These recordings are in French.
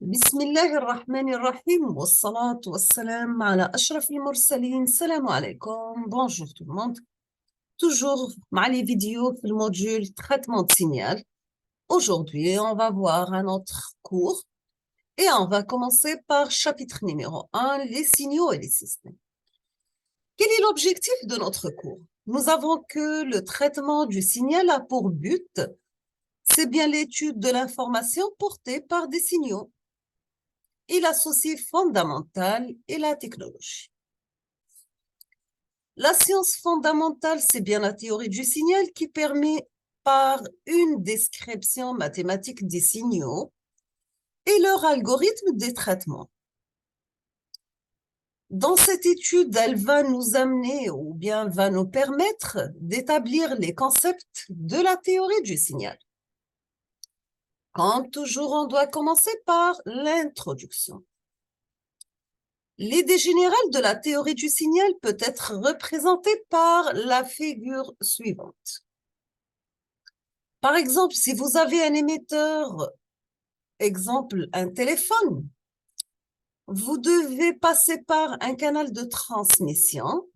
بسم الله الرحمن الرحيم والصلاة والسلام على أشرف المرسلين. السلام عليكم. Bonjour tout le monde. Toujours مع les vidéos في المودule traitement de signal. Aujourd'hui, on va voir un autre cours et on va commencer par chapitre numéro 1, les signaux et les systèmes. Quel est l'objectif de notre cours? Nous avons que le traitement du signal a pour but, c'est bien l'étude de l'information portée par des signaux et l'associé fondamental et la technologie. La science fondamentale, c'est bien la théorie du signal qui permet par une description mathématique des signaux et leur algorithme des traitements. Dans cette étude, elle va nous amener ou bien va nous permettre d'établir les concepts de la théorie du signal. Comme toujours, on doit commencer par l'introduction. L'idée générale de la théorie du signal peut être représentée par la figure suivante. Par exemple, si vous avez un émetteur, exemple un téléphone, vous devez passer par un canal de transmission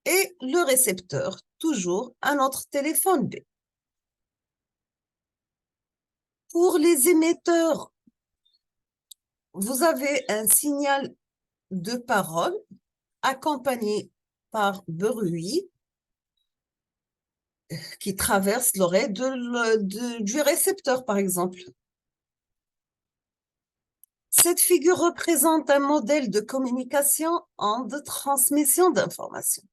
et le récepteur, toujours un autre téléphone B. Pour les émetteurs, vous avez un signal de parole accompagné par bruit qui traverse l'oreille du récepteur, par exemple. Cette figure représente un modèle de communication en de transmission d'informations.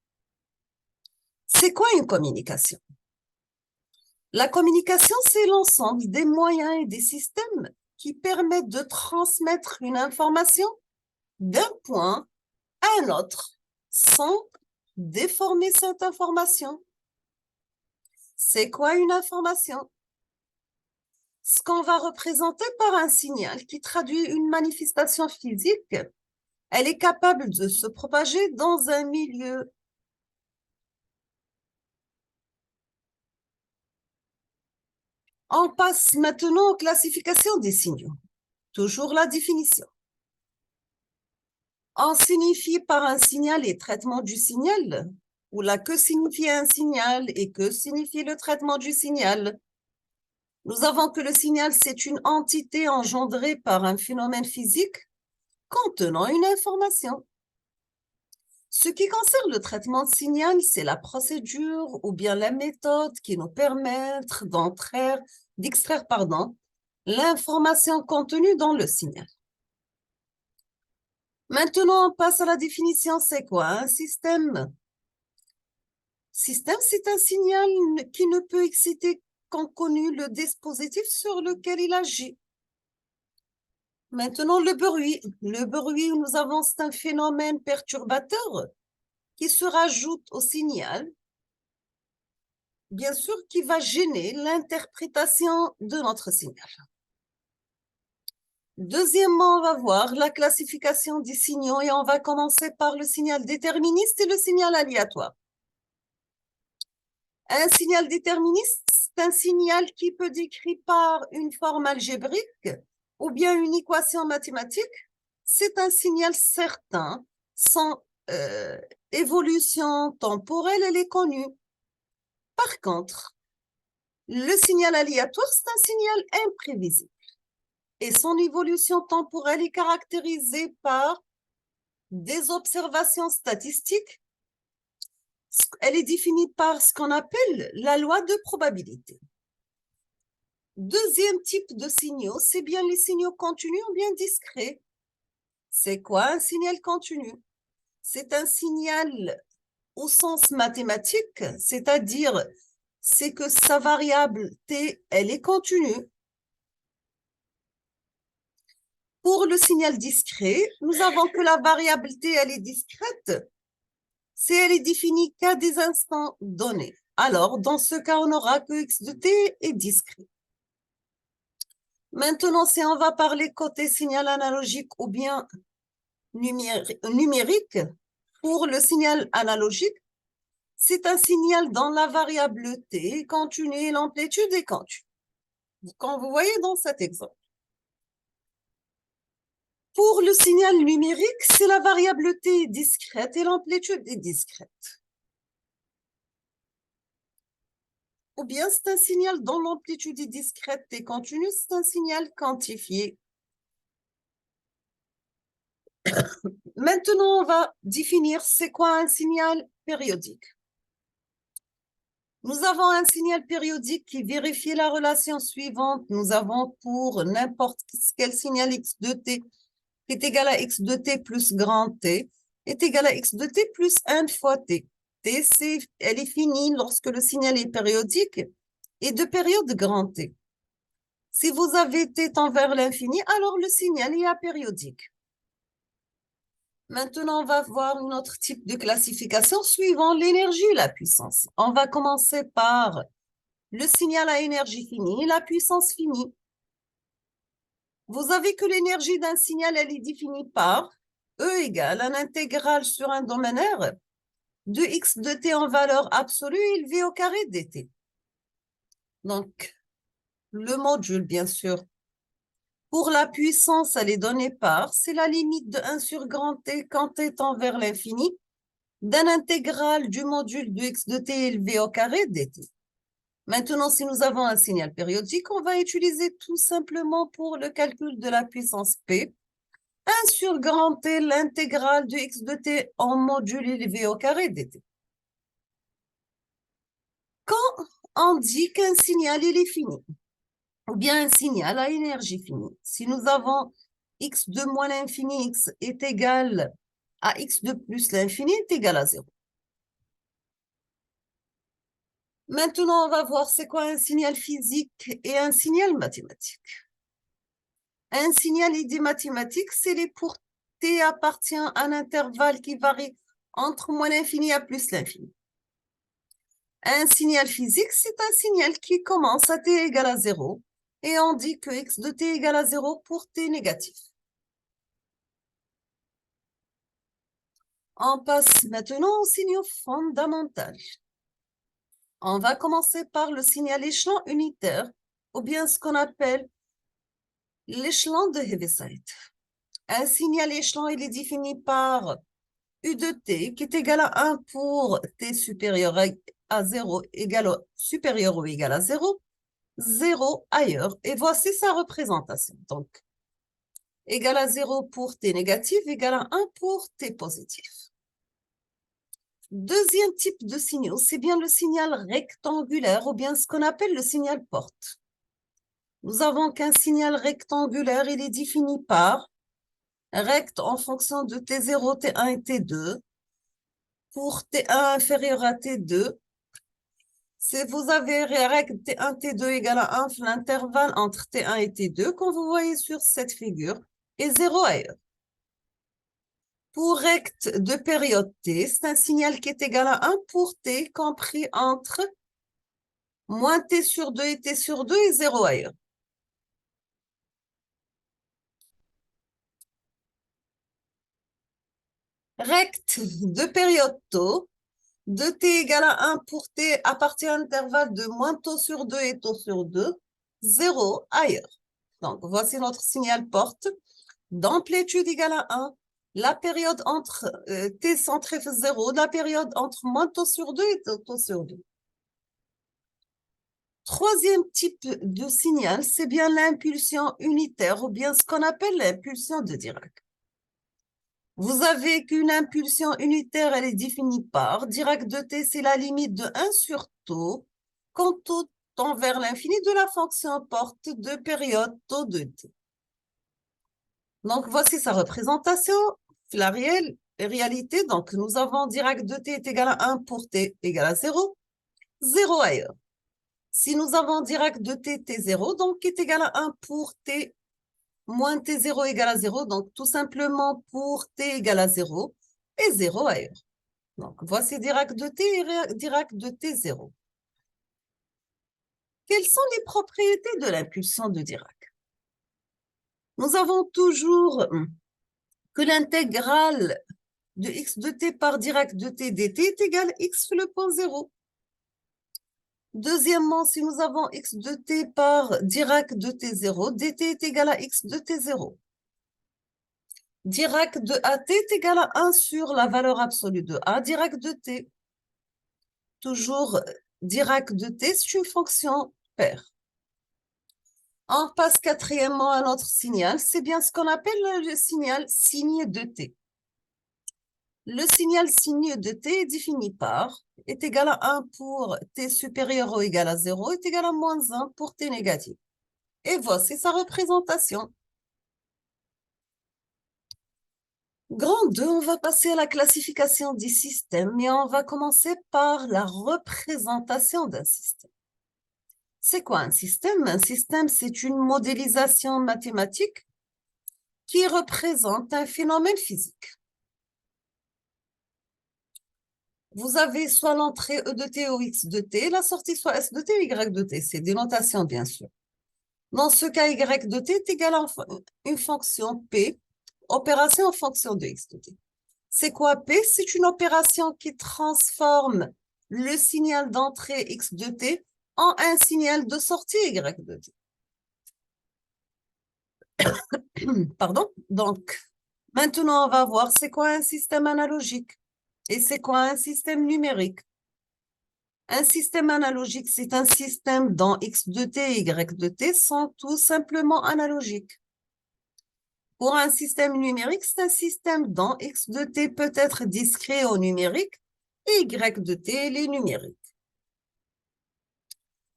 C'est quoi une communication? La communication, c'est l'ensemble des moyens et des systèmes qui permettent de transmettre une information d'un point à un autre sans déformer cette information. C'est quoi une information? Ce qu'on va représenter par un signal qui traduit une manifestation physique, elle est capable de se propager dans un milieu. On passe maintenant aux classifications des signaux. Toujours la définition. On signifie par un signal et traitement du signal, ou là, que signifie un signal et que signifie le traitement du signal. Nous avons que le signal, c'est une entité engendrée par un phénomène physique contenant une information. Ce qui concerne le traitement de signal, c'est la procédure ou bien la méthode qui nous permet d'extraire l'information contenue dans le signal. Maintenant, on passe à la définition. C'est quoi un système? Système, c'est un signal qui ne peut exciter qu'en connu le dispositif sur lequel il agit. Maintenant, le bruit. Le bruit, nous avons, c'est un phénomène perturbateur qui se rajoute au signal, bien sûr, qui va gêner l'interprétation de notre signal. Deuxièmement, on va voir la classification des signaux et on va commencer par le signal déterministe et le signal aléatoire. Un signal déterministe, c'est un signal qui peut être décrit par une forme algébrique ou bien une équation mathématique. C'est un signal certain, sans évolution temporelle, elle est connue. Par contre, le signal aléatoire, c'est un signal imprévisible et son évolution temporelle est caractérisée par des observations statistiques. Elle est définie par ce qu'on appelle la loi de probabilité. Deuxième type de signaux, c'est bien les signaux continus ou bien discrets. C'est quoi un signal continu? C'est un signal au sens mathématique, c'est-à-dire c'est que sa variable t, elle est continue. Pour le signal discret, nous avons que la variable t, elle est discrète, si elle est définie qu'à des instants donnés. Alors, dans ce cas, on aura que x de t est discret. Maintenant, si on va parler côté signal analogique ou bien numérique, pour le signal analogique, c'est un signal dont la variable t est continue et l'amplitude est continue. Quand vous voyez dans cet exemple. Pour le signal numérique, c'est la variable t discrète et l'amplitude est discrète. Ou bien c'est un signal dont l'amplitude est discrète et continue, c'est un signal quantifié. Maintenant, on va définir c'est quoi un signal périodique. Nous avons un signal périodique qui vérifie la relation suivante. Nous avons pour n'importe quel signal x de t qui est égal à x de t plus grand t est égal à x de t plus 1 fois t. T, elle est finie lorsque le signal est périodique et de période grand t. Si vous avez t tend vers l'infini, alors le signal est apériodique. Maintenant, on va voir un autre type de classification suivant l'énergie et la puissance. On va commencer par le signal à énergie finie et la puissance finie. Vous avez que l'énergie d'un signal, elle est définie par E égale un intégral sur un domaine R de x de t en valeur absolue élevé au carré dt. Donc, le module, bien sûr. Pour la puissance, elle est donnée par, c'est la limite de 1 sur grand t quand t tend vers l'infini, d'un intégral du module de x de t élevé au carré dt. Maintenant, si nous avons un signal périodique, on va utiliser tout simplement pour le calcul de la puissance P, 1 sur grand T, l'intégrale de x de t en module élevé au carré dt. Quand on dit qu'un signal il est fini, ou bien un signal à énergie finie, si nous avons x de moins l'infini, x est égal à x de plus l'infini est égal à 0. Maintenant, on va voir c'est quoi un signal physique et un signal mathématique. Un signal idée mathématique, c'est les pour t appartient à un intervalle qui varie entre moins l'infini à plus l'infini. Un signal physique, c'est un signal qui commence à t égale à 0 et on dit que x de t égale à 0 pour t négatif. On passe maintenant au signal fondamental. On va commencer par le signal échelon unitaire, ou bien ce qu'on appelle l'échelon de Heaviside. Un signal échelon, il est défini par U de t qui est égal à 1 pour t supérieur à 0 supérieur ou égal à 0, 0 ailleurs. Et voici sa représentation. Donc, égal à 0 pour t négatif, égal à 1 pour t positif. Deuxième type de signaux, c'est bien le signal rectangulaire ou bien ce qu'on appelle le signal porte. Nous avons qu'un signal rectangulaire, il est défini par rect en fonction de T0, T1 et T2. Pour T1 inférieur à T2, si vous avez rect T1, T2 égale à 1, l'intervalle entre T1 et T2, comme vous voyez sur cette figure, est 0 ailleurs. Pour rect de période T, c'est un signal qui est égal à 1 pour T compris entre moins T sur 2 et T sur 2 et 0 ailleurs. Rect de période taux, de T égale à 1 pour T à partir d'un intervalle de moins taux sur 2 et taux sur 2, 0 ailleurs. Donc, voici notre signal porte. D'amplitude égale à 1, la période entre T centré 0, la période entre moins taux sur 2 et taux sur 2. Troisième type de signal, c'est bien l'impulsion unitaire ou bien ce qu'on appelle l'impulsion de Dirac. Vous avez qu'une impulsion unitaire, elle est définie par Dirac de t, c'est la limite de 1 sur taux, quand taux tend vers l'infini de la fonction porte de période taux de t. Donc, voici sa représentation, la réalité. Donc, nous avons Dirac de t est égal à 1 pour t égal à 0, 0 ailleurs. Si nous avons Dirac de t, t0, donc est égal à 1 pour t moins t0 égale à 0, donc tout simplement pour t égale à 0 et 0 ailleurs. Donc, voici Dirac de t et Dirac de t0. Quelles sont les propriétés de l'impulsion de Dirac? Nous avons toujours que l'intégrale de x de t par Dirac de t dt est égale à x le point 0. Deuxièmement, si nous avons x de t par Dirac de t0, dt est égal à x de t0. Dirac de at est égal à 1 sur la valeur absolue de a, Dirac de t. Toujours Dirac de t, c'est une fonction paire. On passe quatrièmement à notre signal. C'est bien ce qu'on appelle le signal signe de t. Le signal signe de t est défini par est égal à 1 pour t supérieur ou égal à 0 est égal à moins 1 pour t négatif. Et voici sa représentation. Grand 2, on va passer à la classification des systèmes et on va commencer par la représentation d'un système. C'est quoi un système? Un système, c'est une modélisation mathématique qui représente un phénomène physique. Vous avez soit l'entrée E de t ou X de t, la sortie soit S de t ou Y de t. C'est des notations, bien sûr. Dans ce cas, Y de t est égal à une fonction P, opération en fonction de X de t. C'est quoi P? C'est une opération qui transforme le signal d'entrée X de t en un signal de sortie Y de t. Pardon? Donc, maintenant, on va voir c'est quoi un système analogique et c'est quoi un système numérique. Un système analogique, c'est un système dont X de t et Y de t sont tout simplement analogiques. Pour un système numérique, c'est un système dont X de t peut être discret au numérique et Y de t est numérique.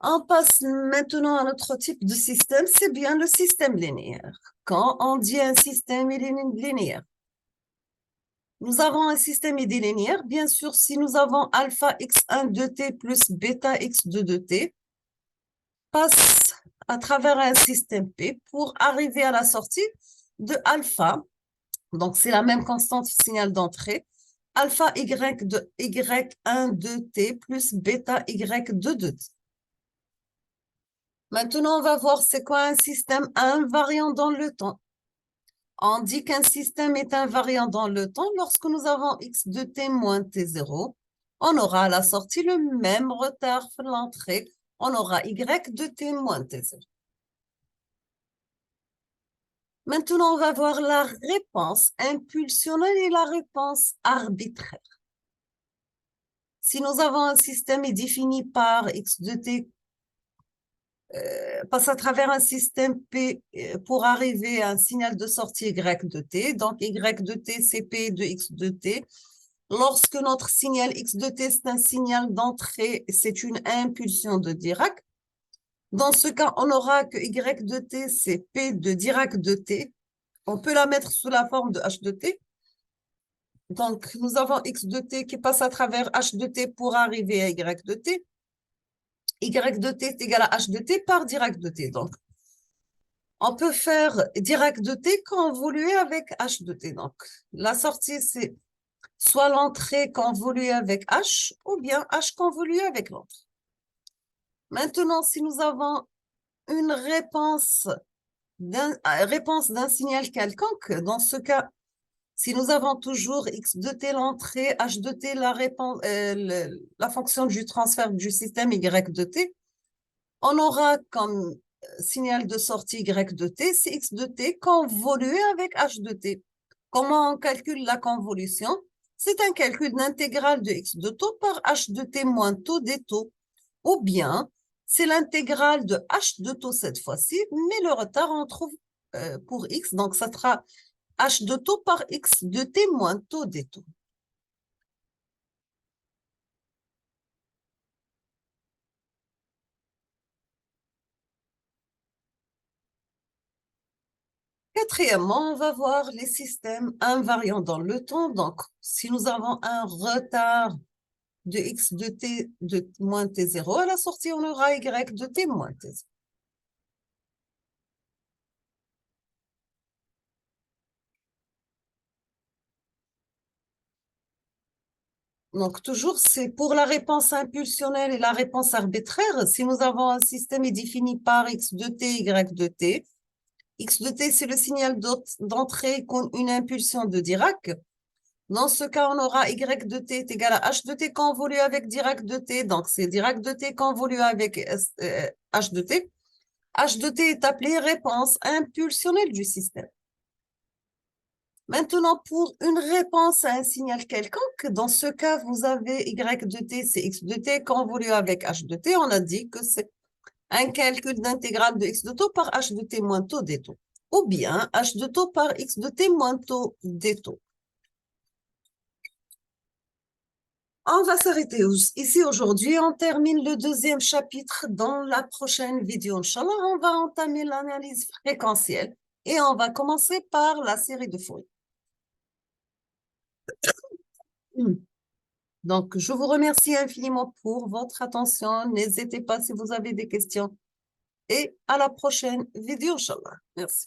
On passe maintenant à notre type de système, c'est bien le système linéaire. Quand on dit un système linéaire, nous avons un système linéaire, bien sûr, si nous avons alpha x1 de t plus bêta x2 de t, passe à travers un système P pour arriver à la sortie de alpha. Donc, c'est la même constante signal d'entrée. Alpha y de y1 de t plus bêta y2 de t. Maintenant, on va voir c'est quoi un système invariant dans le temps. On dit qu'un système est invariant dans le temps lorsque nous avons x de t moins t0. On aura à la sortie le même retard à l'entrée. On aura y de t moins t0. Maintenant, on va voir la réponse impulsionnelle et la réponse arbitraire. Si nous avons un système défini par x de t, passe à travers un système P pour arriver à un signal de sortie y de t. Donc, y de t, c'est p de x de t. Lorsque notre signal x de t, c'est un signal d'entrée, c'est une impulsion de Dirac. Dans ce cas, on aura que y de t, c'est p de Dirac de t. On peut la mettre sous la forme de h de t. Donc, nous avons x de t qui passe à travers h de t pour arriver à y de t. Y de t est égal à h de t par Dirac de t. Donc, on peut faire Dirac de t convolué avec h de t. Donc, la sortie, c'est soit l'entrée convolue avec h ou bien h convolué avec l'entrée. Maintenant, si nous avons une réponse d'un signal quelconque, dans ce cas, si nous avons toujours x de t l'entrée, h de t la fonction du transfert du système y de t, on aura comme signal de sortie y de t, c'est x de t convolué avec h de t. Comment on calcule la convolution? C'est un calcul d'intégrale de x de taux par h de t moins taux des taux. Ou bien, c'est l'intégrale de h de taux cette fois-ci, mais le retard, on trouve pour x, donc ça sera h de taux par x de t moins taux des taux. Quatrièmement, on va voir les systèmes invariants dans le temps. Donc, si nous avons un retard de x de t de moins t0, à la sortie, on aura y de t moins t0. Donc, toujours, c'est pour la réponse impulsionnelle et la réponse arbitraire. Si nous avons un système défini par x de t, y de t, x de t, c'est le signal d'entrée con une impulsion de Dirac. Dans ce cas, on aura y de t est égal à h de t convolu avec Dirac de t. Donc, c'est Dirac de t convolu avec h de t. H de t est appelé réponse impulsionnelle du système. Maintenant, pour une réponse à un signal quelconque, dans ce cas, vous avez y de t, c'est x de t convolu avec h de t. On a dit que c'est un calcul d'intégrale de x de taux par h de t moins taux des taux. Ou bien h de taux par x de t moins taux des taux. On va s'arrêter ici aujourd'hui. On termine le deuxième chapitre dans la prochaine vidéo. Inch'Allah, on va entamer l'analyse fréquentielle et on va commencer par la série de Fourier. Donc, je vous remercie infiniment pour votre attention. N'hésitez pas si vous avez des questions. Et à la prochaine vidéo, Inch'Allah. Merci.